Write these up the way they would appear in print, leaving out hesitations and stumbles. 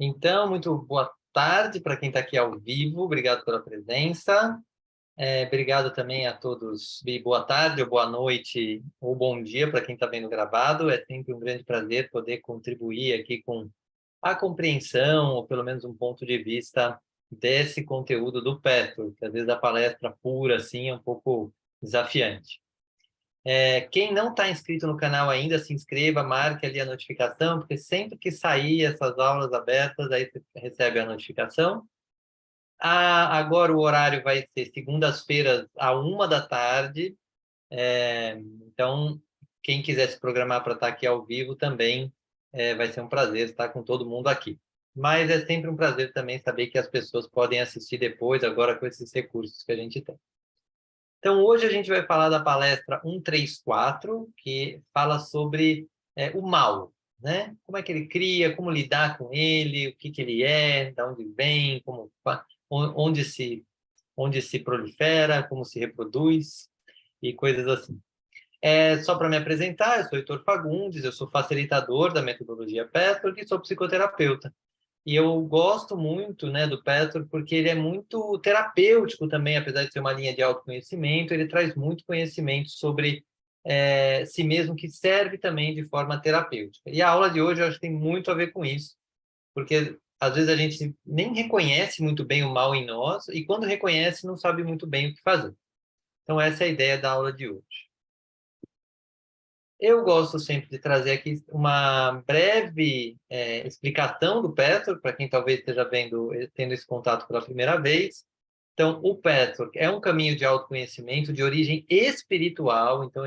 Então, muito boa tarde para quem está aqui ao vivo, obrigado pela presença. Obrigado também a todos, e boa tarde, ou boa noite, ou bom dia para quem está vendo gravado. É sempre um grande prazer poder contribuir aqui com a compreensão, ou pelo menos um ponto de vista desse conteúdo do Petro, que às vezes a palestra pura assim é um pouco desafiante. Quem não está inscrito no canal ainda, se inscreva, marque ali a notificação, porque sempre que sair essas aulas abertas, aí você recebe a notificação. Agora o horário vai ser segundas-feiras, à 1 da tarde. Então, quem quiser se programar para estar aqui ao vivo também, vai ser um prazer estar com todo mundo aqui. Mas é sempre um prazer também saber que as pessoas podem assistir depois, agora com esses recursos que a gente tem. Então, hoje a gente vai falar da palestra 134, que fala sobre o mal, né? Como é que ele cria, como lidar com ele, o que que ele é, de onde vem, onde se prolifera, como se reproduz e coisas assim. Só para me apresentar, eu sou Heitor Fagundes, eu sou facilitador da metodologia Petro e sou psicoterapeuta. E eu gosto muito, né, do Petro porque ele é muito terapêutico também, apesar de ser uma linha de autoconhecimento, ele traz muito conhecimento sobre si mesmo que serve também de forma terapêutica. E a aula de hoje eu acho que tem muito a ver com isso, porque às vezes a gente nem reconhece muito bem o mal em nós e quando reconhece não sabe muito bem o que fazer. Então essa é a ideia da aula de hoje. Eu gosto sempre de trazer aqui uma breve explicação do Petro, para quem talvez esteja tendo esse contato pela primeira vez. Então, o Petro é um caminho de autoconhecimento de origem espiritual, então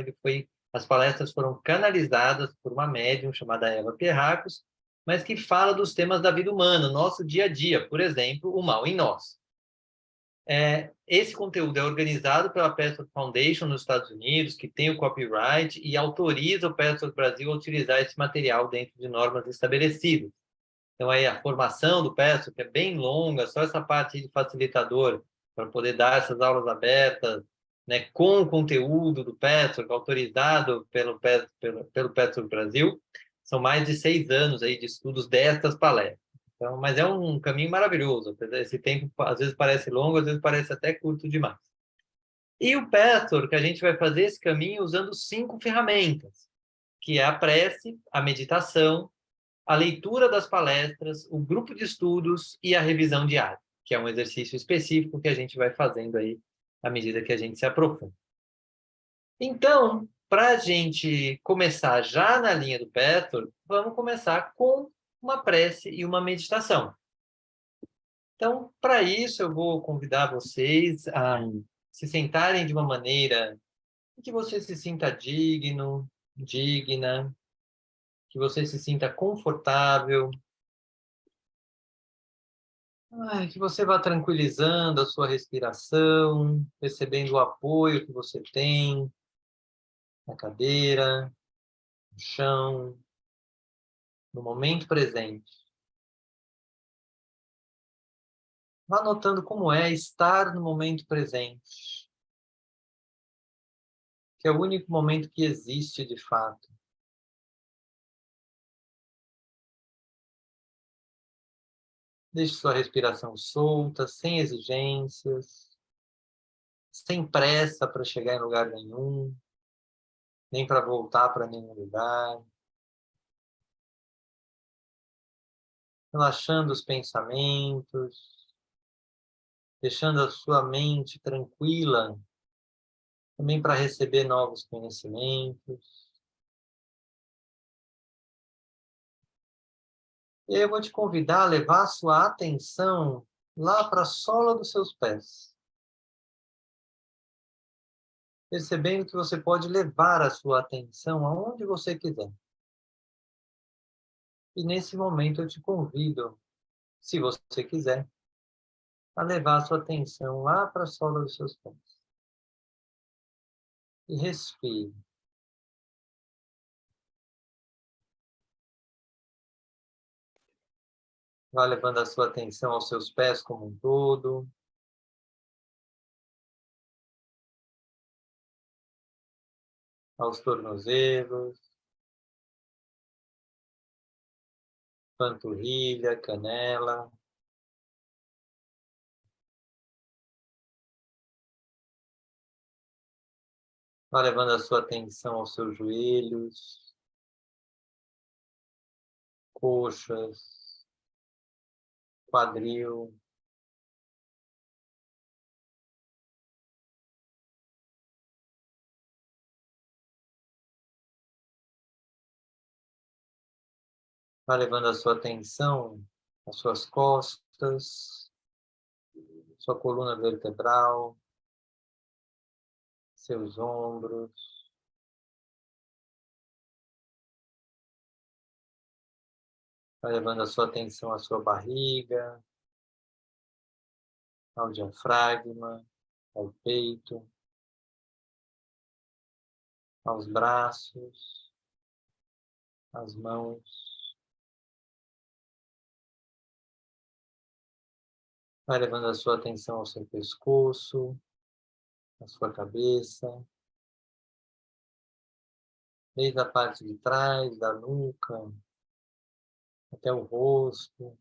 as palestras foram canalizadas por uma médium chamada Eva Pierracos, mas que fala dos temas da vida humana, nosso dia a dia, por exemplo, o mal em nós. Esse conteúdo é organizado pela Petro Foundation nos Estados Unidos, que tem o copyright e autoriza o Petro Brasil a utilizar esse material dentro de normas estabelecidas. Então, aí a formação do Petro, que é bem longa, só essa parte de facilitador, para poder dar essas aulas abertas, né, com o conteúdo do Petro, autorizado pelo Petro Brasil, são mais de 6 anos aí de estudos destas palestras. Então, mas é um caminho maravilhoso. Esse tempo às vezes parece longo, às vezes parece até curto demais. E o Pastor, que a gente vai fazer esse caminho usando 5 ferramentas, que é a prece, a meditação, a leitura das palestras, o grupo de estudos e a revisão diária, que é um exercício específico que a gente vai fazendo aí à medida que a gente se aprofunda. Então, para a gente começar já na linha do Pastor, vamos começar com uma prece e uma meditação. Então, para isso, eu vou convidar vocês a se sentarem de uma maneira em que você se sinta digno, digna, que você se sinta confortável, que você vá tranquilizando a sua respiração, percebendo o apoio que você tem na cadeira, no chão, no momento presente. Vá notando como é estar no momento presente, que é o único momento que existe de fato. Deixe sua respiração solta, sem exigências, sem pressa para chegar em lugar nenhum, nem para voltar para nenhum lugar. Relaxando os pensamentos, deixando a sua mente tranquila, também para receber novos conhecimentos. E aí eu vou te convidar a levar a sua atenção lá para a sola dos seus pés, percebendo que você pode levar a sua atenção aonde você quiser. E nesse momento eu te convido, se você quiser, a levar a sua atenção lá para a sola dos seus pés. E respire. Vá levando a sua atenção aos seus pés como um todo, aos tornozelos, panturrilha, canela. Vá levando a sua atenção aos seus joelhos, coxas, quadril. Vá levando a sua atenção às suas costas, sua coluna vertebral, seus ombros. Vá levando a sua atenção à sua barriga, ao diafragma, ao peito, aos braços, às mãos. Vai levando a sua atenção ao seu pescoço, à sua cabeça, desde a parte de trás, da nuca, até o rosto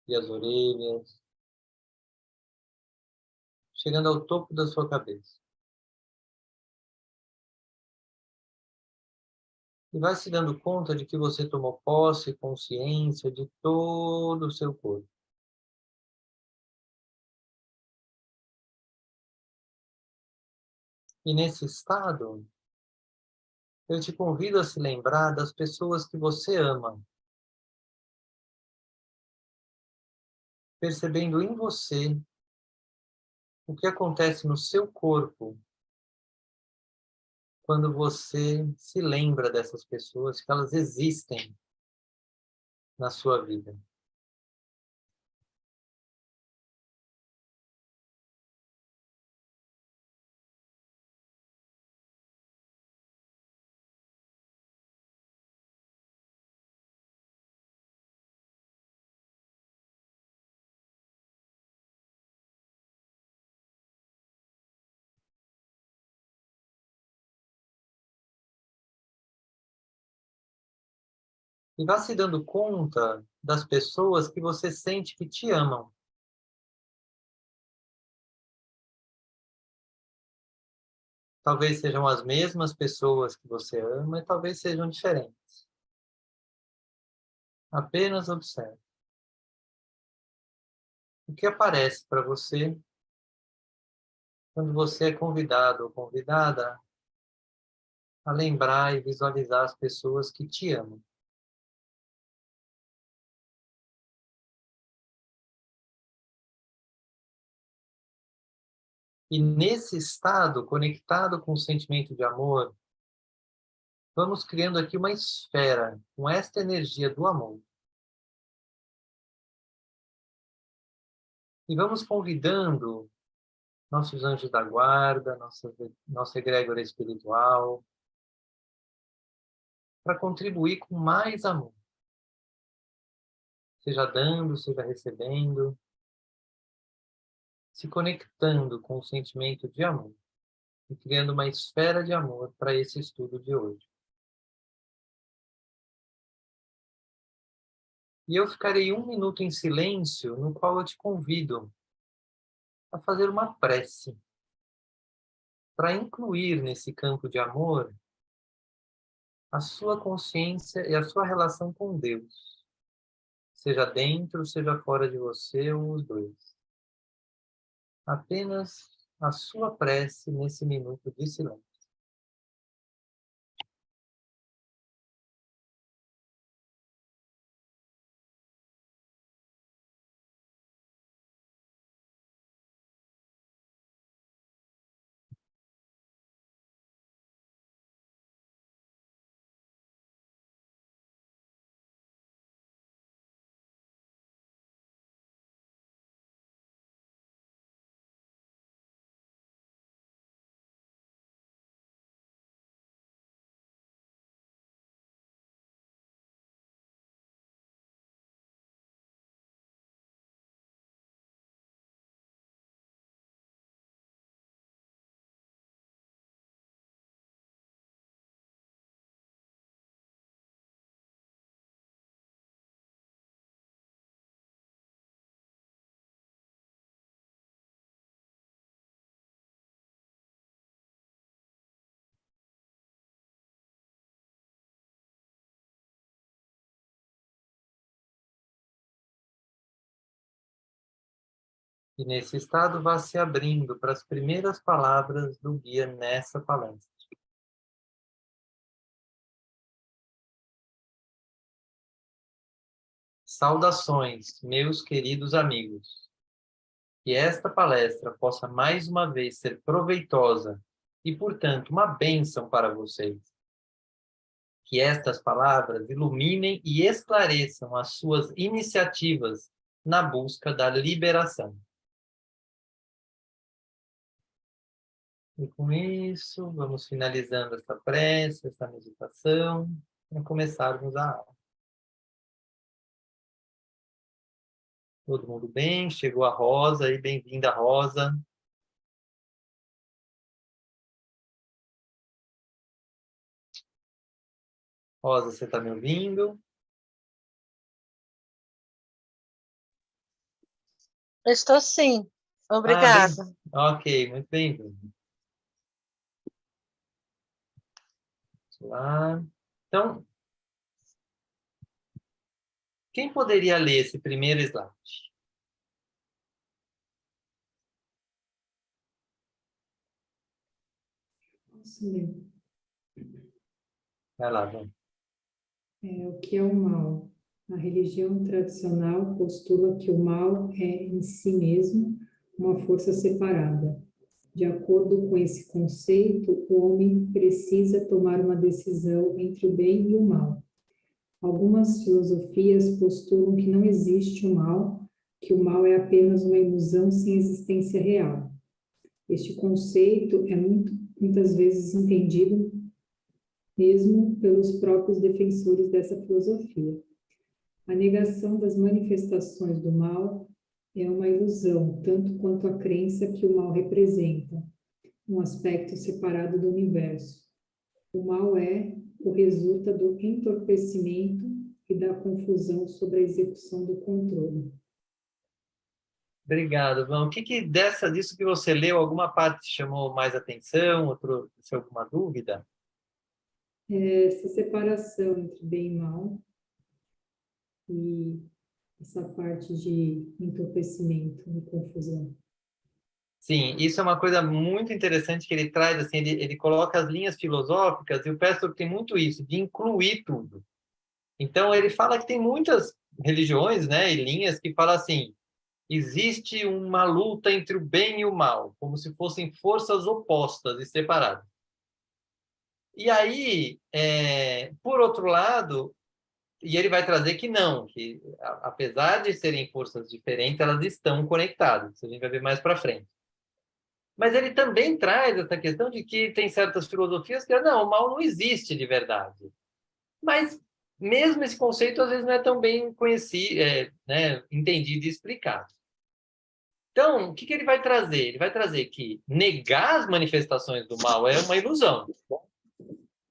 e as orelhas, chegando ao topo da sua cabeça. E vai se dando conta de que você tomou posse e consciência de todo o seu corpo. E nesse estado, eu te convido a se lembrar das pessoas que você ama, percebendo em você o que acontece no seu corpo quando você se lembra dessas pessoas, que elas existem na sua vida. E vá se dando conta das pessoas que você sente que te amam. Talvez sejam as mesmas pessoas que você ama e talvez sejam diferentes. Apenas observe. O que aparece para você quando você é convidado ou convidada a lembrar e visualizar as pessoas que te amam. E nesse estado, conectado com o sentimento de amor, vamos criando aqui uma esfera com esta energia do amor. E vamos convidando nossos anjos da guarda, nossa egrégora espiritual, para contribuir com mais amor. Seja dando, seja recebendo, se conectando com o sentimento de amor e criando uma esfera de amor para esse estudo de hoje. E eu ficarei 1 minuto em silêncio, no qual eu te convido a fazer uma prece para incluir nesse campo de amor a sua consciência e a sua relação com Deus, seja dentro, seja fora de você ou os dois. Apenas a sua prece nesse minuto de silêncio. E nesse estado, vá se abrindo para as primeiras palavras do guia nessa palestra. Saudações, meus queridos amigos. Que esta palestra possa mais uma vez ser proveitosa e, portanto, uma bênção para vocês. Que estas palavras iluminem e esclareçam as suas iniciativas na busca da liberação. E com isso, vamos finalizando essa prece, essa meditação, para começarmos a aula. Todo mundo bem? Chegou a Rosa aí, bem-vinda, Rosa. Rosa, você está me ouvindo? Estou sim. Ah, Obrigada. ok, muito bem-vindo. Vamos lá. Então, quem poderia ler esse primeiro slide? Posso ler. Vai lá, vamos. O que é o mal? A religião tradicional postula que o mal é, em si mesmo, uma força separada. De acordo com esse conceito, o homem precisa tomar uma decisão entre o bem e o mal. Algumas filosofias postulam que não existe o mal, que o mal é apenas uma ilusão sem existência real. Este conceito é muitas vezes entendido mesmo pelos próprios defensores dessa filosofia. A negação das manifestações do mal é uma ilusão, tanto quanto a crença que o mal representa, um aspecto separado do universo. O mal resulta do entorpecimento e da confusão sobre a execução do controle. Obrigado, Vão. O que disso que você leu, alguma parte chamou mais atenção, outro, se alguma dúvida? Essa separação entre bem e mal e essa parte de entorpecimento e confusão. Sim, isso é uma coisa muito interessante que ele traz, assim, ele coloca as linhas filosóficas, e o Pessoa tem muito isso, de incluir tudo. Então, ele fala que tem muitas religiões, né, e linhas que falam assim, existe uma luta entre o bem e o mal, como se fossem forças opostas e separadas. E aí, por outro lado, e ele vai trazer que não, que apesar de serem forças diferentes, elas estão conectadas. Isso a gente vai ver mais para frente. Mas ele também traz essa questão de que tem certas filosofias que não, o mal não existe de verdade. Mas mesmo esse conceito às vezes não é tão bem conhecido, né, entendido e explicado. Então, o que ele vai trazer? Ele vai trazer que negar as manifestações do mal é uma ilusão.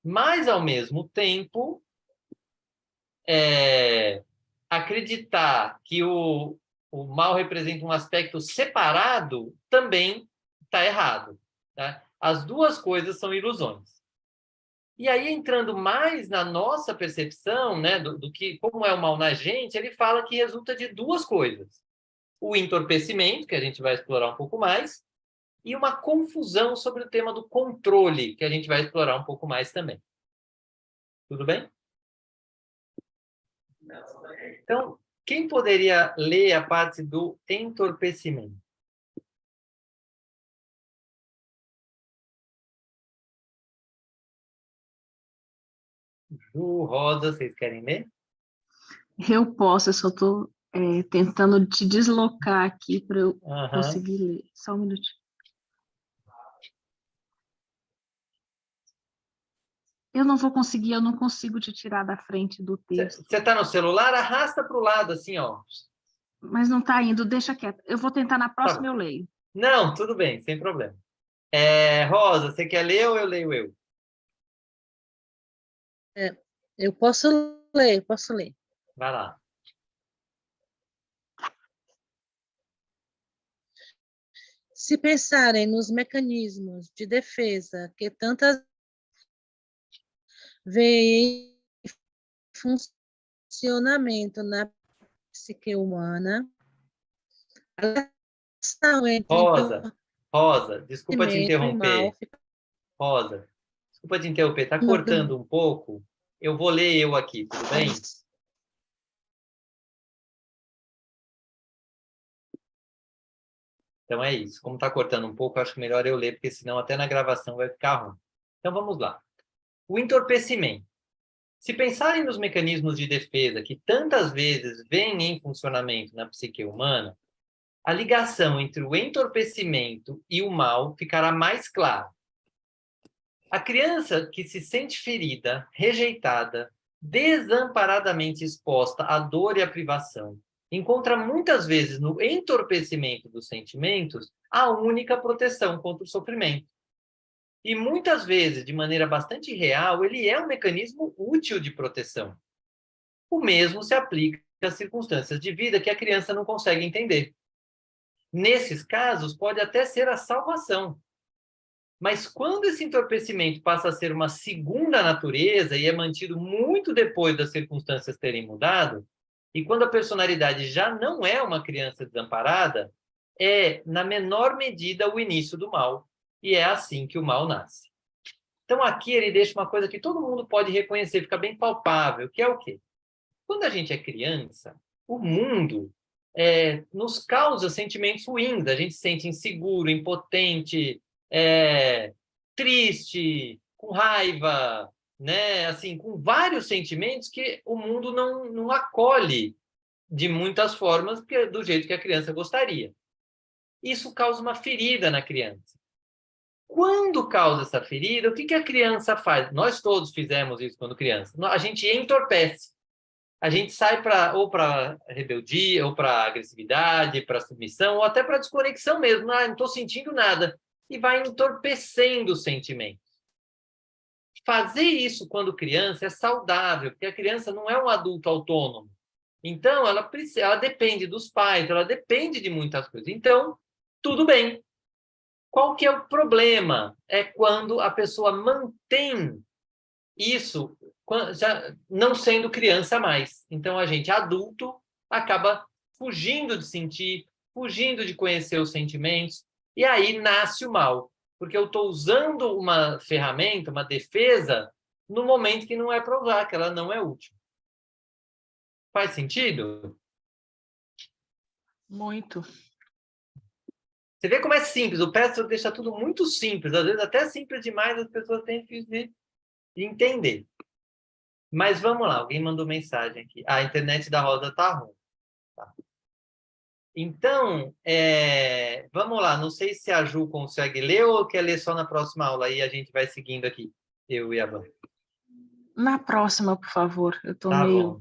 Mas, ao mesmo tempo, acreditar que o mal representa um aspecto separado também está errado. Tá? As duas coisas são ilusões. E aí, entrando mais na nossa percepção, né, do que como é o mal na gente, ele fala que resulta de duas coisas. O entorpecimento, que a gente vai explorar um pouco mais, e uma confusão sobre o tema do controle, que a gente vai explorar um pouco mais também. Tudo bem? Então, quem poderia ler a parte do entorpecimento? Ju, Rosa, vocês querem ler? Eu posso, eu só estou tentando te deslocar aqui para eu Aham. conseguir ler. Só um minutinho. Eu não vou conseguir, eu não consigo te tirar da frente do texto. Você está no celular? Arrasta para o lado, assim, ó. Mas não está indo, deixa quieto. Eu vou tentar na Tá próxima, bom. eu leio. Não, tudo bem, sem problema. Rosa, você quer ler ou eu leio eu? Eu posso ler, posso ler. Vai lá. Se pensarem nos mecanismos de defesa que tantas veem em funcionamento na psique humana, entre Rosa, desculpa te entorpecimento e mal interromper. fica Rosa, desculpa te interromper. Está mandando cortando um pouco? Eu vou ler eu aqui, tudo bem? Então é isso. Como está cortando um pouco, acho melhor eu ler, porque senão até na gravação vai ficar ruim. Então vamos lá. O entorpecimento. Se pensarem nos mecanismos de defesa que tantas vezes vêm em funcionamento na psique humana, a ligação entre o entorpecimento e o mal ficará mais clara. A criança que se sente ferida, rejeitada, desamparadamente exposta à dor e à privação, encontra muitas vezes no entorpecimento dos sentimentos a única proteção contra o sofrimento. E muitas vezes, de maneira bastante real, ele é um mecanismo útil de proteção. O mesmo se aplica às circunstâncias de vida que a criança não consegue entender. Nesses casos, pode até ser a salvação. Mas quando esse entorpecimento passa a ser uma segunda natureza e é mantido muito depois das circunstâncias terem mudado, e quando a personalidade já não é uma criança desamparada, é, na menor medida, o início do mal. E é assim que o mal nasce. Então, aqui ele deixa uma coisa que todo mundo pode reconhecer, fica bem palpável, que é o quê? Quando a gente é criança, o mundo nos causa sentimentos ruins. A gente se sente inseguro, impotente, triste, com raiva, né? Assim, com vários sentimentos que o mundo não acolhe de muitas formas, do jeito que a criança gostaria. Isso causa uma ferida na criança. Quando causa essa ferida, o que a criança faz? Nós todos fizemos isso quando criança. A gente entorpece. A gente sai ou para rebeldia, ou para agressividade, para submissão, ou até para desconexão mesmo. Não estou sentindo nada. E vai entorpecendo os sentimentos. Fazer isso quando criança é saudável, porque a criança não é um adulto autônomo. Então, ela depende dos pais, ela depende de muitas coisas. Então, tudo bem. Qual que é o problema? É quando a pessoa mantém isso já não sendo criança mais. Então, a gente, adulto, acaba fugindo de sentir, fugindo de conhecer os sentimentos, e aí nasce o mal. Porque eu estou usando uma ferramenta, uma defesa, no momento que não é para usar, que ela não é útil. Faz sentido? Muito. Você vê como é simples. O Petro deixa tudo muito simples. Às vezes até simples demais, as pessoas têm que entender. Mas vamos lá, alguém mandou mensagem aqui. A internet da Rosa está ruim. Tá. Então, vamos lá. Não sei se a Ju consegue ler ou quer ler só na próxima aula. Aí a gente vai seguindo aqui, eu e a Van. Na próxima, por favor. Eu estou Tá meio... bom.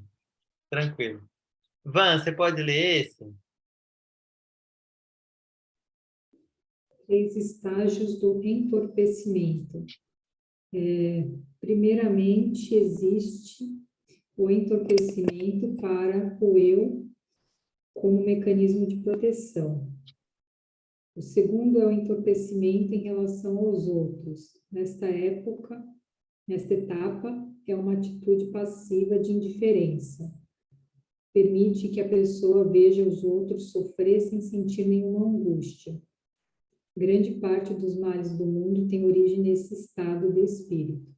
Tranquilo. Van, você pode ler esse? 3 estágios do entorpecimento. Primeiramente, existe o entorpecimento para o eu como mecanismo de proteção. O segundo é o entorpecimento em relação aos outros. Nesta etapa, é uma atitude passiva de indiferença. Permite que a pessoa veja os outros sofrer sem sentir nenhuma angústia. Grande parte dos males do mundo tem origem nesse estado de espírito.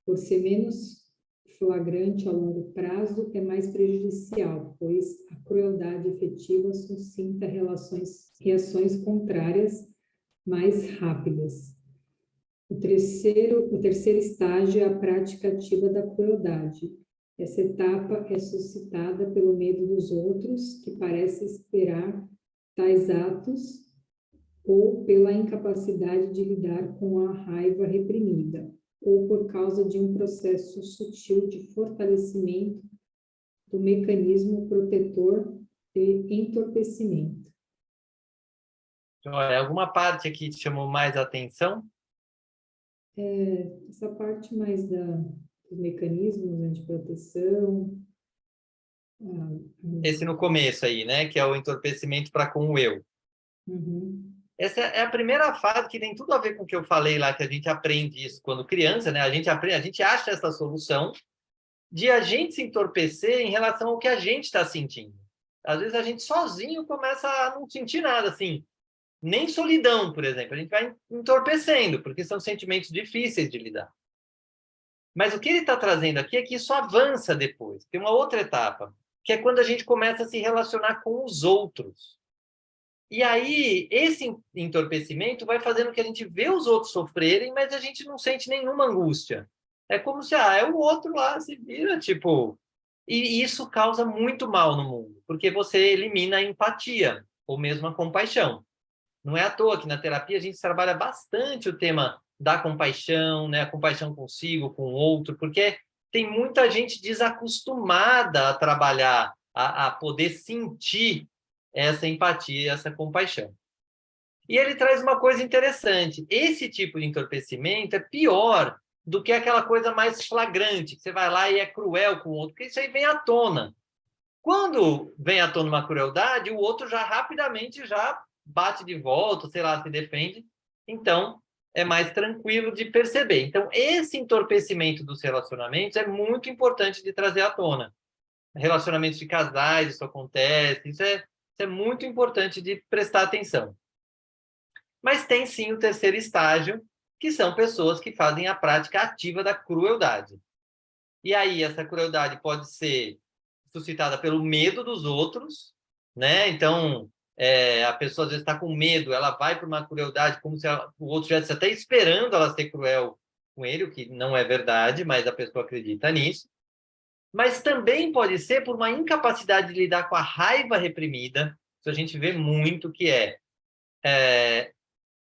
Por ser menos flagrante a longo prazo, é mais prejudicial, pois a crueldade efetiva suscita reações contrárias mais rápidas. O terceiro estágio é a prática ativa da crueldade. Essa etapa é suscitada pelo medo dos outros, que parece esperar tais atos, ou pela incapacidade de lidar com a raiva reprimida, ou por causa de um processo sutil de fortalecimento do mecanismo protetor de entorpecimento. Alguma parte aqui te chamou mais atenção? Essa parte mais dos mecanismos de proteção. Esse no começo aí, né? Que é o entorpecimento para com o eu. Uhum. Essa é a primeira fase que tem tudo a ver com o que eu falei lá, que a gente aprende isso quando criança, né? A gente aprende, a gente acha essa solução de a gente se entorpecer em relação ao que a gente está sentindo. Às vezes a gente sozinho começa a não sentir nada, assim. Nem solidão, por exemplo, a gente vai entorpecendo, porque são sentimentos difíceis de lidar. Mas o que ele está trazendo aqui é que isso avança depois. Tem uma outra etapa, que é quando a gente começa a se relacionar com os outros. E aí, esse entorpecimento vai fazendo que a gente vê os outros sofrerem, mas a gente não sente nenhuma angústia. É como se, é o outro lá, se vira, tipo... E isso causa muito mal no mundo, porque você elimina a empatia, ou mesmo a compaixão. Não é à toa que na terapia a gente trabalha bastante o tema da compaixão, né? A compaixão consigo, com o outro, porque tem muita gente desacostumada a trabalhar, a poder sentir essa empatia, essa compaixão. E ele traz uma coisa interessante. Esse tipo de entorpecimento é pior do que aquela coisa mais flagrante, que você vai lá e é cruel com o outro, porque isso aí vem à tona. Quando vem à tona uma crueldade, o outro já rapidamente já bate de volta, sei lá, se defende. Então, é mais tranquilo de perceber. Então, esse entorpecimento dos relacionamentos é muito importante de trazer à tona. Relacionamentos de casais, isso acontece, isso é muito importante de prestar atenção. Mas tem sim o terceiro estágio, que são pessoas que fazem a prática ativa da crueldade. E aí, essa crueldade pode ser suscitada pelo medo dos outros, né? Então, a pessoa às vezes está com medo, ela vai para uma crueldade como se o outro estivesse até esperando ela ser cruel com ele, o que não é verdade, mas a pessoa acredita nisso. Mas também pode ser por uma incapacidade de lidar com a raiva reprimida. Isso a gente vê muito que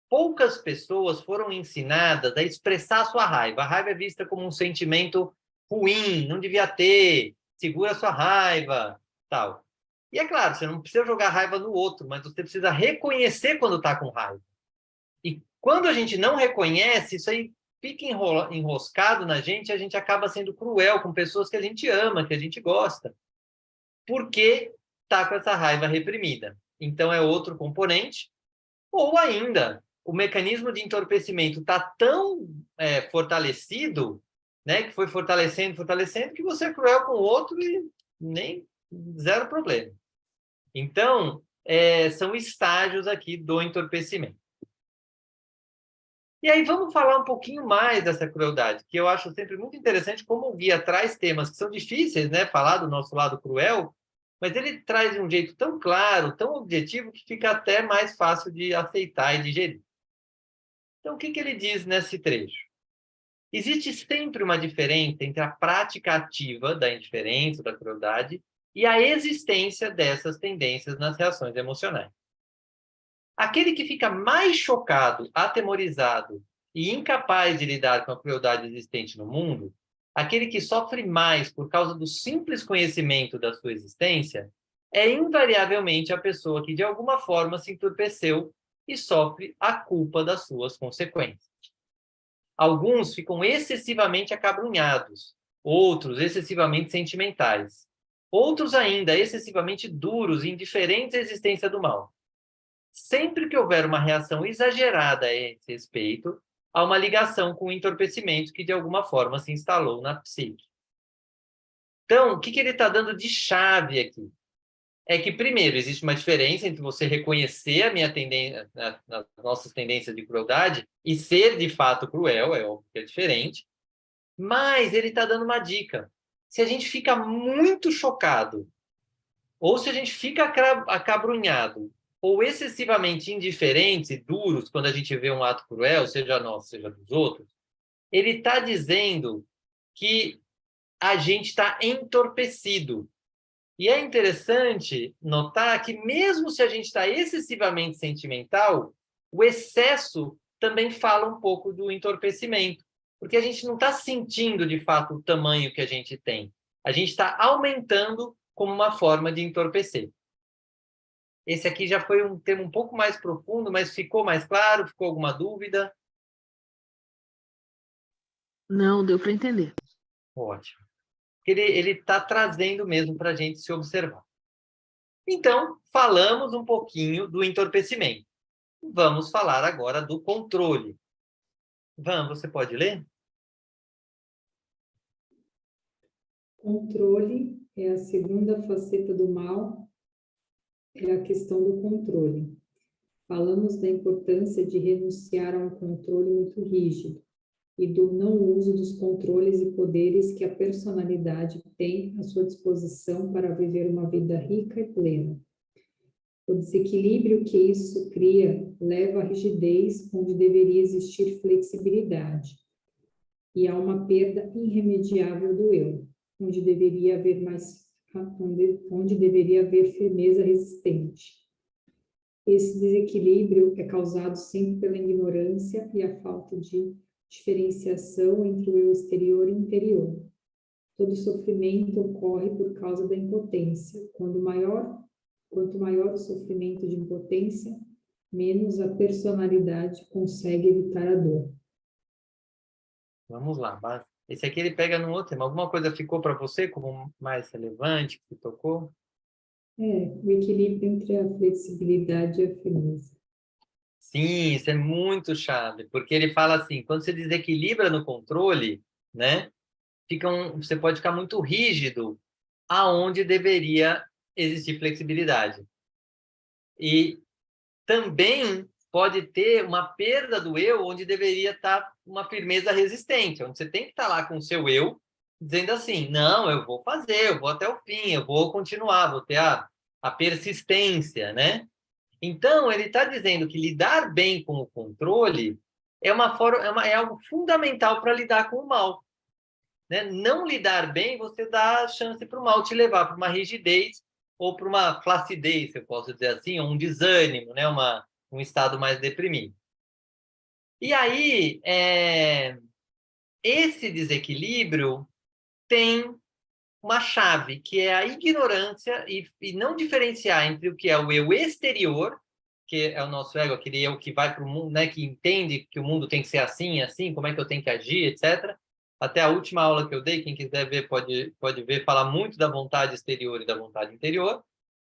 poucas pessoas foram ensinadas a expressar a sua raiva. A raiva é vista como um sentimento ruim, não devia ter, segura a sua raiva, tal. E é claro, você não precisa jogar raiva no outro, mas você precisa reconhecer quando está com raiva. E quando a gente não reconhece, isso aí fica enroscado na gente, a gente acaba sendo cruel com pessoas que a gente ama, que a gente gosta, porque está com essa raiva reprimida. Então, é outro componente. Ou ainda, o mecanismo de entorpecimento está tão fortalecido, né, que foi fortalecendo, que você é cruel com o outro e nem zero problema. Então, são estágios aqui do entorpecimento. E aí vamos falar um pouquinho mais dessa crueldade, que eu acho sempre muito interessante como o guia traz temas que são difíceis, né, falar do nosso lado cruel, mas ele traz de um jeito tão claro, tão objetivo, que fica até mais fácil de aceitar e digerir. Então, o que ele diz nesse trecho? Existe sempre uma diferença entre a prática ativa da indiferença, da crueldade, e a existência dessas tendências nas reações emocionais. Aquele que fica mais chocado, atemorizado e incapaz de lidar com a crueldade existente no mundo, aquele que sofre mais por causa do simples conhecimento da sua existência, é invariavelmente a pessoa que de alguma forma se entorpeceu e sofre a culpa das suas consequências. Alguns ficam excessivamente acabrunhados, outros excessivamente sentimentais, outros ainda excessivamente duros e indiferentes à existência do mal. Sempre que houver uma reação exagerada a esse respeito, há uma ligação com o entorpecimento que de alguma forma se instalou na psique. Então, o que ele está dando de chave aqui? É que, primeiro, existe uma diferença entre você reconhecer a minha tendência, as nossas tendências de crueldade e ser de fato cruel, é óbvio que é diferente, mas ele está dando uma dica. Se a gente fica muito chocado, ou se a gente fica acabrunhado, ou excessivamente indiferentes e duros quando a gente vê um ato cruel, seja nosso, seja dos outros, ele está dizendo que a gente está entorpecido. E é interessante notar que, mesmo se a gente está excessivamente sentimental, o excesso também fala um pouco do entorpecimento, porque a gente não está sentindo, de fato, o tamanho que a gente tem. A gente está aumentando como uma forma de entorpecer. Esse aqui já foi um tema um pouco mais profundo, mas ficou mais claro? Ficou alguma dúvida? Não, deu para entender. Ótimo. Ele está trazendo mesmo para a gente se observar. Então, falamos um pouquinho do entorpecimento. Vamos falar agora do controle. Van, você pode ler? Controle é a segunda faceta do mal, é a questão do controle. Falamos da importância de renunciar a um controle muito rígido e do não uso dos controles e poderes que a personalidade tem à sua disposição para viver uma vida rica e plena. O desequilíbrio que isso cria leva à rigidez onde deveria existir flexibilidade e a uma perda irremediável do eu, onde deveria haver firmeza resistente. Esse desequilíbrio é causado sempre pela ignorância e a falta de diferenciação entre o eu exterior e interior. Todo sofrimento ocorre por causa da impotência. Quanto maior o sofrimento de impotência, menos a personalidade consegue evitar a dor. Vamos lá. Esse aqui ele pega num outro tema. Alguma coisa ficou para você como mais relevante, que tocou? O equilíbrio entre a flexibilidade e a firmeza. Sim, isso é muito chave, porque ele fala assim, quando você desequilibra no controle, né, você pode ficar muito rígido aonde deveria existir flexibilidade. E também pode ter uma perda do eu onde deveria estar uma firmeza resistente, onde você tem que estar lá com o seu eu, dizendo assim, não, eu vou fazer, eu vou até o fim, eu vou continuar, vou ter a persistência, né? Então, ele está dizendo que lidar bem com o controle é algo fundamental para lidar com o mal. Né? Não lidar bem, você dá a chance para o mal te levar para uma rigidez ou para uma flacidez, se eu posso dizer assim, ou um desânimo, né? Um estado mais deprimido. E aí, esse desequilíbrio tem uma chave, que é a ignorância e não diferenciar entre o que é o eu exterior, que é o nosso ego, aquele eu que vai para o mundo, né, que entende que o mundo tem que ser assim, assim, como é que eu tenho que agir, etc. Até a última aula que eu dei, quem quiser ver pode ver, falar muito da vontade exterior e da vontade interior,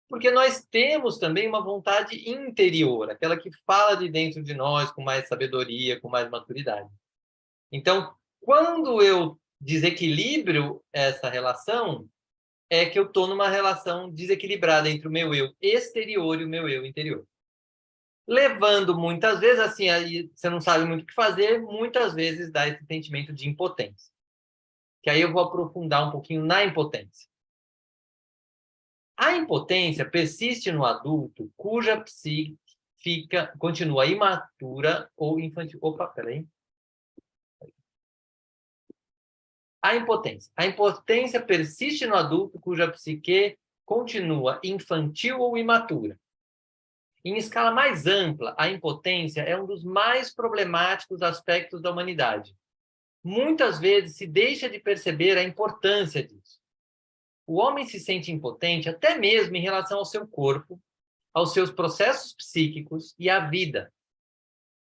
porque nós temos também uma vontade interior, aquela que fala de dentro de nós com mais sabedoria, com mais maturidade. Então, quando eu desequilibro essa relação, é que eu estou numa relação desequilibrada entre o meu eu exterior e o meu eu interior. Levando muitas vezes, assim, aí você não sabe muito o que fazer, muitas vezes dá esse sentimento de impotência. Que aí eu vou aprofundar um pouquinho na impotência. A impotência persiste no adulto cuja psique continua imatura ou infantil. Opa, peraí. A impotência. A impotência persiste no adulto cuja psique continua infantil ou imatura. Em escala mais ampla, a impotência é um dos mais problemáticos aspectos da humanidade. Muitas vezes se deixa de perceber a importância disso. O homem se sente impotente até mesmo em relação ao seu corpo, aos seus processos psíquicos e à vida.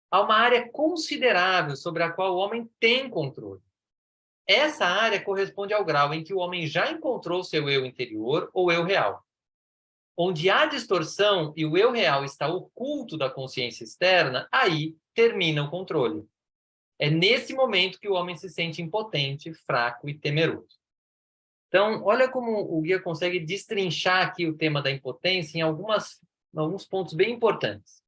Há uma área considerável sobre a qual o homem tem controle. Essa área corresponde ao grau em que o homem já encontrou seu eu interior ou eu real. Onde há distorção e o eu real está oculto da consciência externa, aí termina o controle. É nesse momento que o homem se sente impotente, fraco e temeroso. Então, olha como o guia consegue destrinchar aqui o tema da impotência em alguns pontos bem importantes.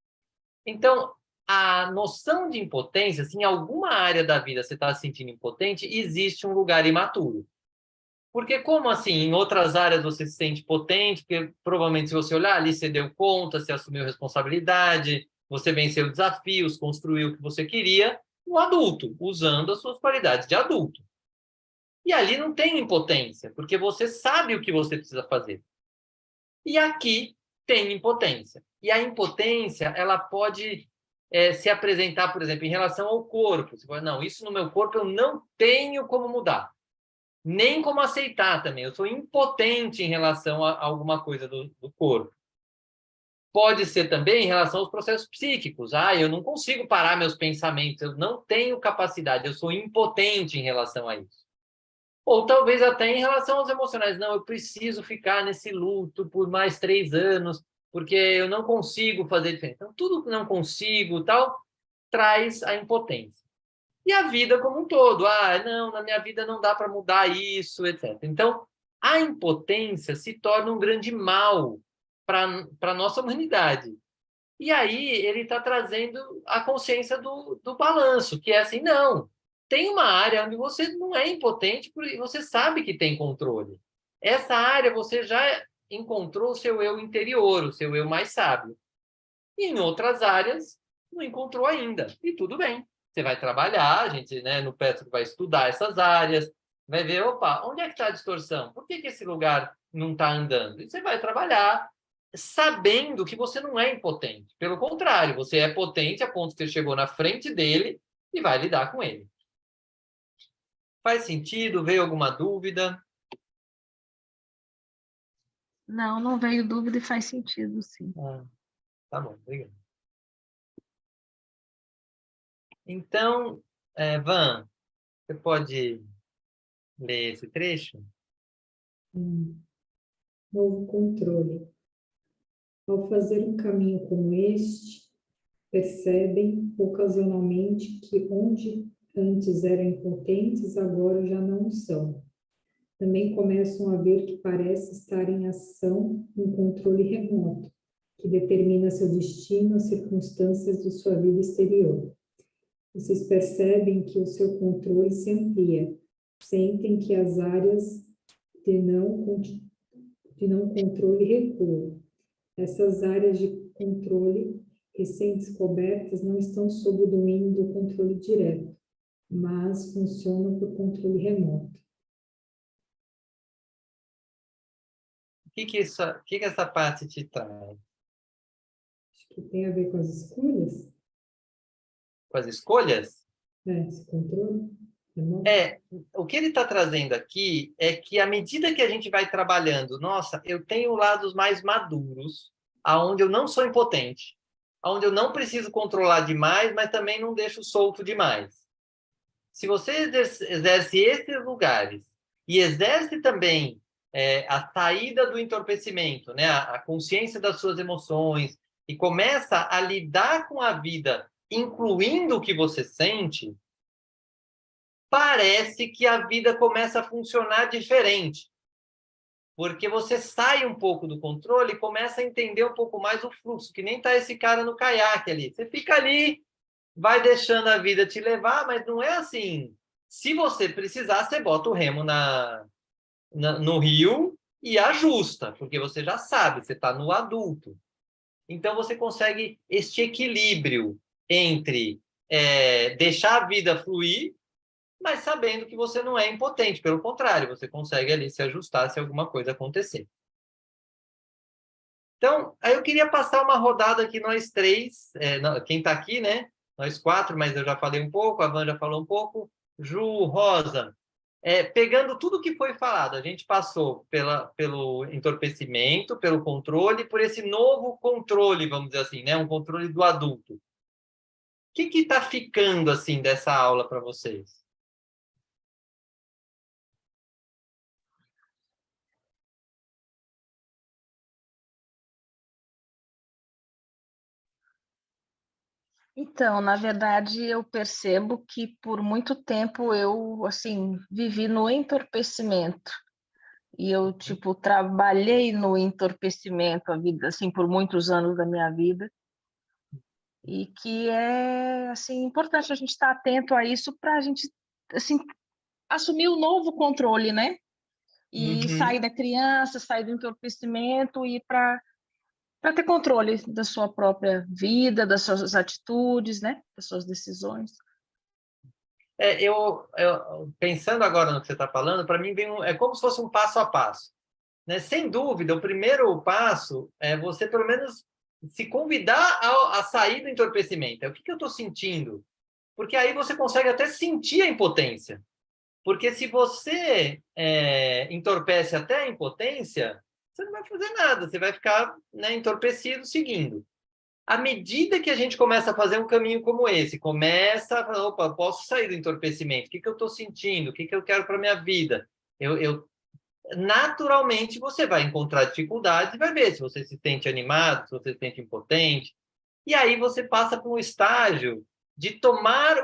Então, a noção de impotência, se em alguma área da vida você está se sentindo impotente, existe um lugar imaturo. Porque como assim, em outras áreas você se sente potente, porque provavelmente se você olhar ali, você deu conta, você assumiu responsabilidade, você venceu desafios, construiu o que você queria, um adulto, usando as suas qualidades de adulto. E ali não tem impotência, porque você sabe o que você precisa fazer. E aqui tem impotência. E a impotência, ela pode se apresentar, por exemplo, em relação ao corpo. Você fala, não, isso no meu corpo eu não tenho como mudar. Nem como aceitar também. Eu sou impotente em relação a alguma coisa do corpo. Pode ser também em relação aos processos psíquicos. Eu não consigo parar meus pensamentos, eu não tenho capacidade, eu sou impotente em relação a isso. Ou talvez até em relação aos emocionais. Não, eu preciso ficar nesse luto por mais 3 anos, porque eu não consigo fazer diferença. Então, tudo que não consigo, tal, traz a impotência. E a vida como um todo. Não, na minha vida não dá para mudar isso, etc. Então, a impotência se torna um grande mal para a nossa humanidade. E aí ele está trazendo a consciência do balanço, que é assim, não, tem uma área onde você não é impotente porque você sabe que tem controle. Essa área você já encontrou o seu eu interior, o seu eu mais sábio. E em outras áreas não encontrou ainda. E tudo bem. Você vai trabalhar, a gente, né, no Petro vai estudar essas áreas, vai ver, opa, onde é que está a distorção? Por que esse lugar não está andando? E você vai trabalhar sabendo que você não é impotente. Pelo contrário, você é potente a ponto que você chegou na frente dele e vai lidar com ele. Faz sentido? Veio alguma dúvida? Não, não veio dúvida e faz sentido, sim. Tá bom, obrigado. Então, Van, você pode ler esse trecho? Novo controle. Ao fazer um caminho como este, percebem ocasionalmente que onde antes eram impotentes, agora já não são. Também começam a ver que parece estar em ação um controle remoto, que determina seu destino, as circunstâncias de sua vida exterior. Vocês percebem que o seu controle se amplia, sentem que as áreas de não controle recuam. Essas áreas de controle recém-descobertas não estão sob o domínio do controle direto, mas funcionam por controle remoto. O que essa parte te traz? Acho que tem a ver com as escolhas, Com as escolhas? né? Esse controle remoto. O que ele está trazendo aqui é que à medida que a gente vai trabalhando, nossa, eu tenho lados mais maduros, aonde eu não sou impotente, aonde eu não preciso controlar demais, mas também não deixo solto demais. Se você exerce esses lugares e exerce também a saída do entorpecimento, né, a consciência das suas emoções, e começa a lidar com a vida, incluindo o que você sente, parece que a vida começa a funcionar diferente. Porque você sai um pouco do controle e começa a entender um pouco mais o fluxo, que nem está esse cara no caiaque ali. Você fica ali, vai deixando a vida te levar, mas não é assim. Se você precisar, você bota o remo no rio e ajusta, porque você já sabe, você está no adulto. Então, você consegue este equilíbrio entre deixar a vida fluir, mas sabendo que você não é impotente. Pelo contrário, você consegue ali se ajustar se alguma coisa acontecer. Então, aí eu queria passar uma rodada aqui, nós três, quem está aqui, né? Nós quatro, mas eu já falei um pouco, a Van já falou um pouco, Ju, Rosa, pegando tudo que foi falado, a gente passou pelo entorpecimento, pelo controle, por esse novo controle, vamos dizer assim, né? Um controle do adulto. O que está ficando, assim, dessa aula para vocês? Então, na verdade, eu percebo que por muito tempo eu, assim, vivi no entorpecimento. E eu, tipo, trabalhei no entorpecimento a vida, assim, por muitos anos da minha vida. E que é, assim, importante a gente estar atento a isso para a gente, assim, assumir o novo controle, né? E sair da criança, sair do entorpecimento e para ter controle da sua própria vida, das suas atitudes, né? Das suas decisões. Eu pensando agora no que você está falando, para mim é como se fosse um passo a passo, né? Sem dúvida, o primeiro passo é você pelo menos se convidar a sair do entorpecimento. O que eu estou sentindo? Porque aí você consegue até sentir a impotência. Porque se você entorpece até a impotência, você não vai fazer nada, você vai ficar, né, entorpecido seguindo. À medida que a gente começa a fazer um caminho como esse, começa a falar, opa, posso sair do entorpecimento, o que eu estou sentindo, o que eu quero para a minha vida? Naturalmente, você vai encontrar dificuldades e vai ver se você se sente animado, se você se sente impotente. E aí você passa para um estágio de tomar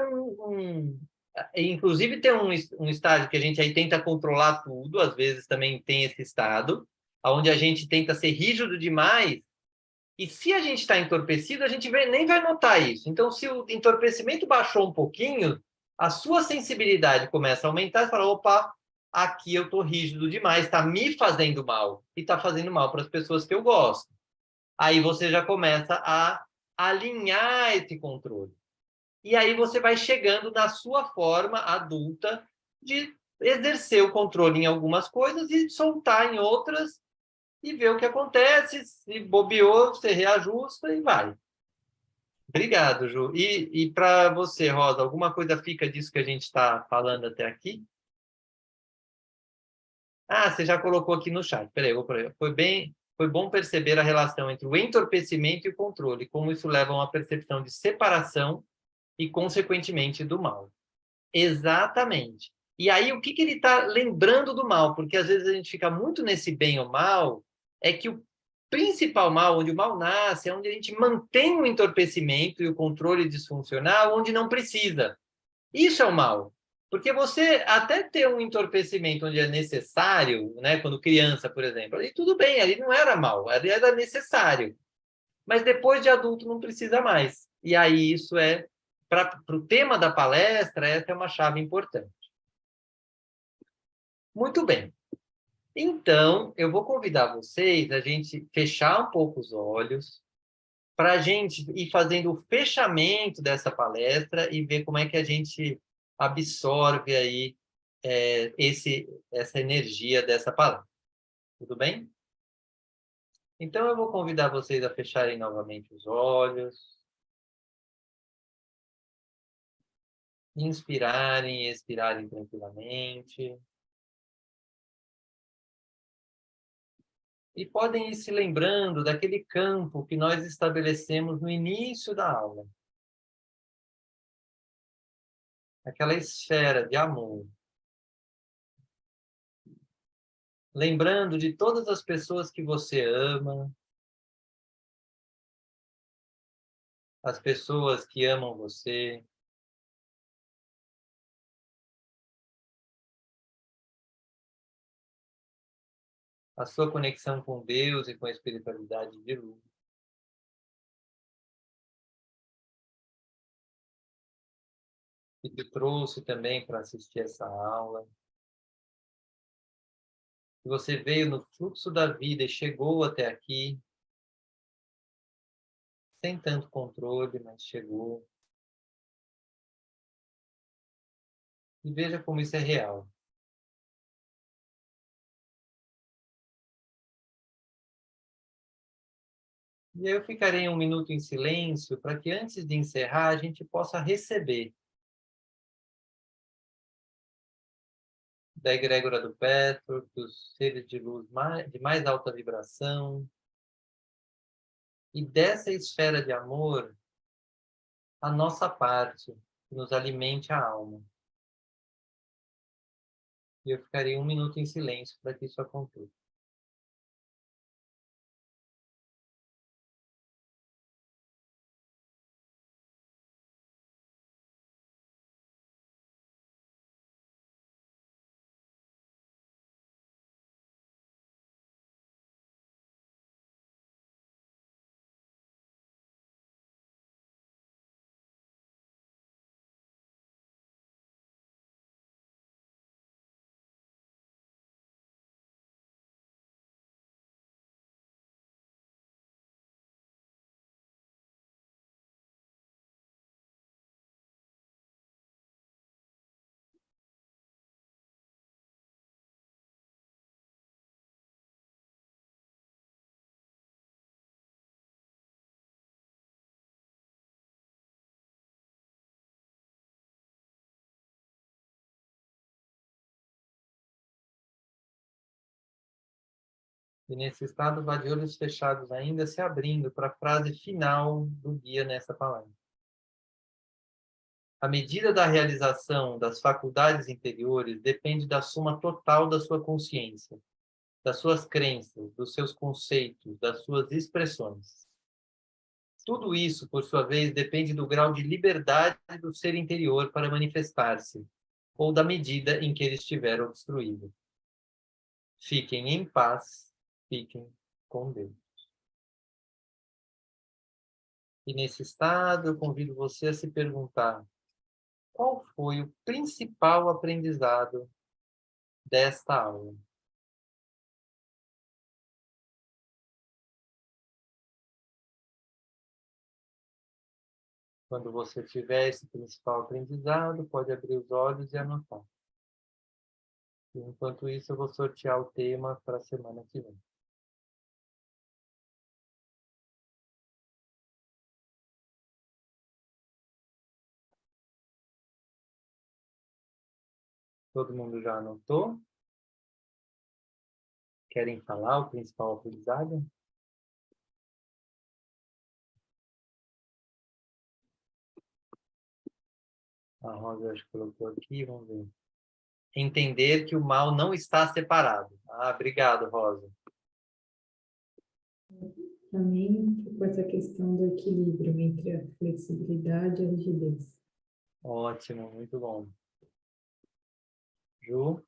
inclusive tem um estágio que a gente aí tenta controlar tudo, às vezes também tem esse estado, onde a gente tenta ser rígido demais, E se a gente está entorpecido, a gente nem vai notar isso. Então, se o entorpecimento baixou um pouquinho, a sua sensibilidade começa a aumentar e fala, opa, aqui eu estou rígido demais, está me fazendo mal. E está fazendo mal para as pessoas que eu gosto. Aí você já começa a alinhar esse controle. E aí você vai chegando na sua forma adulta de exercer o controle em algumas coisas e soltar em outras e ver o que acontece. Se bobeou, você reajusta e vai. Obrigado, Ju. E para você, Rosa, alguma coisa fica disso que a gente está falando até aqui? Ah, você já colocou aqui no chat. Peraí, vou por aí. Foi bom perceber a relação entre o entorpecimento e o controle, como isso leva a uma percepção de separação e, consequentemente, do mal. Exatamente. E aí, o que ele está lembrando do mal? Porque, às vezes, a gente fica muito nesse bem ou mal, é que o principal mal, onde o mal nasce, é onde a gente mantém o entorpecimento e o controle disfuncional, onde não precisa. Isso é o mal. Porque você até ter um entorpecimento onde é necessário, né, quando criança, por exemplo, ali tudo bem, ali não era mal, ali era necessário. Mas depois de adulto não precisa mais. E aí isso é, para o tema da palestra, essa é uma chave importante. Muito bem. Então, eu vou convidar vocês a gente fechar um pouco os olhos, para a gente ir fazendo o fechamento dessa palestra e ver como é que a gente absorve aí essa energia dessa palestra. Tudo bem? Então, eu vou convidar vocês a fecharem novamente os olhos, inspirarem e expirarem tranquilamente. E podem ir se lembrando daquele campo que nós estabelecemos no início da aula. Aquela esfera de amor. Lembrando de todas as pessoas que você ama, as pessoas que amam você, a sua conexão com Deus e com a espiritualidade de luz. Que te trouxe também para assistir essa aula. Que você veio no fluxo da vida e chegou até aqui, sem tanto controle, mas chegou. E veja como isso é real. E aí eu ficarei um minuto em silêncio para que antes de encerrar a gente possa receber da egrégora do Petro, dos seres de luz de mais alta vibração e dessa esfera de amor a nossa parte, que nos alimente a alma. E eu ficarei um minuto em silêncio para que isso aconteça. E nesse estado, vá de olhos fechados ainda, se abrindo para a frase final do guia nessa palavra. A medida da realização das faculdades interiores depende da soma total da sua consciência, das suas crenças, dos seus conceitos, das suas expressões. Tudo isso, por sua vez, depende do grau de liberdade do ser interior para manifestar-se, ou da medida em que ele estiver obstruído. Fiquem em paz, fiquem com Deus. E nesse estado, eu convido você a se perguntar: qual foi o principal aprendizado desta aula? Quando você tiver esse principal aprendizado, pode abrir os olhos e anotar. E, enquanto isso, eu vou sortear o tema para a semana que vem. Todo mundo já anotou? Querem falar o principal aprendizado? A Rosa acho que colocou aqui, vamos ver. Entender que o mal não está separado. Ah, obrigado, Rosa. Também ficou essa questão do equilíbrio entre a flexibilidade e a rigidez. Ótimo, muito bom. Ju?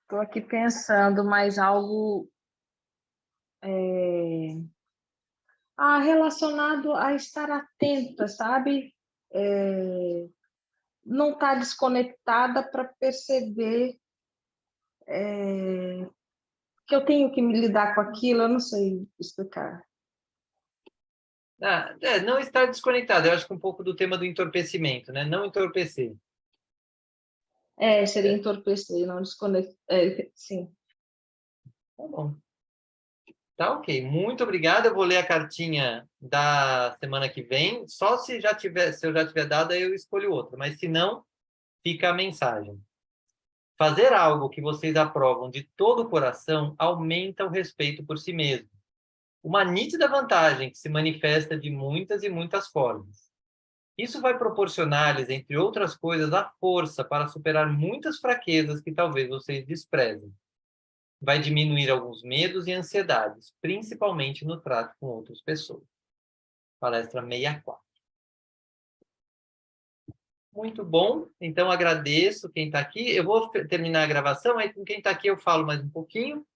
Estou aqui pensando mais algo relacionado a estar atenta, sabe? Não estar desconectada para perceber que eu tenho que me lidar com aquilo, eu não sei explicar. Não estar desconectado. Eu acho que um pouco do tema do entorpecimento, né? Não entorpecer. Seria entorpecer, não desconectar. Sim. Tá bom. Tá ok. Muito obrigado. Eu vou ler a cartinha da semana que vem. Só se eu já tiver dado, aí eu escolho outra. Mas se não, fica a mensagem. Fazer algo que vocês aprovam de todo o coração aumenta o respeito por si mesmo. Uma nítida vantagem que se manifesta de muitas e muitas formas. Isso vai proporcionar-lhes, entre outras coisas, a força para superar muitas fraquezas que talvez vocês desprezem. Vai diminuir alguns medos e ansiedades, principalmente no trato com outras pessoas. Palestra 64. Muito bom, então agradeço quem está aqui. Eu vou terminar a gravação, aí com quem está aqui eu falo mais um pouquinho,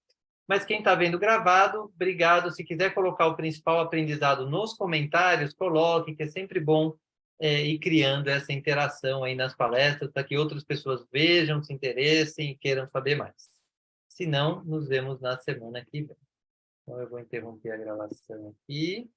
mas quem está vendo gravado, obrigado. Se quiser colocar o principal aprendizado nos comentários, coloque, que é sempre bom ir criando essa interação aí nas palestras, para que outras pessoas vejam, se interessem e queiram saber mais. Se não, nos vemos na semana que vem. Então, eu vou interromper a gravação aqui.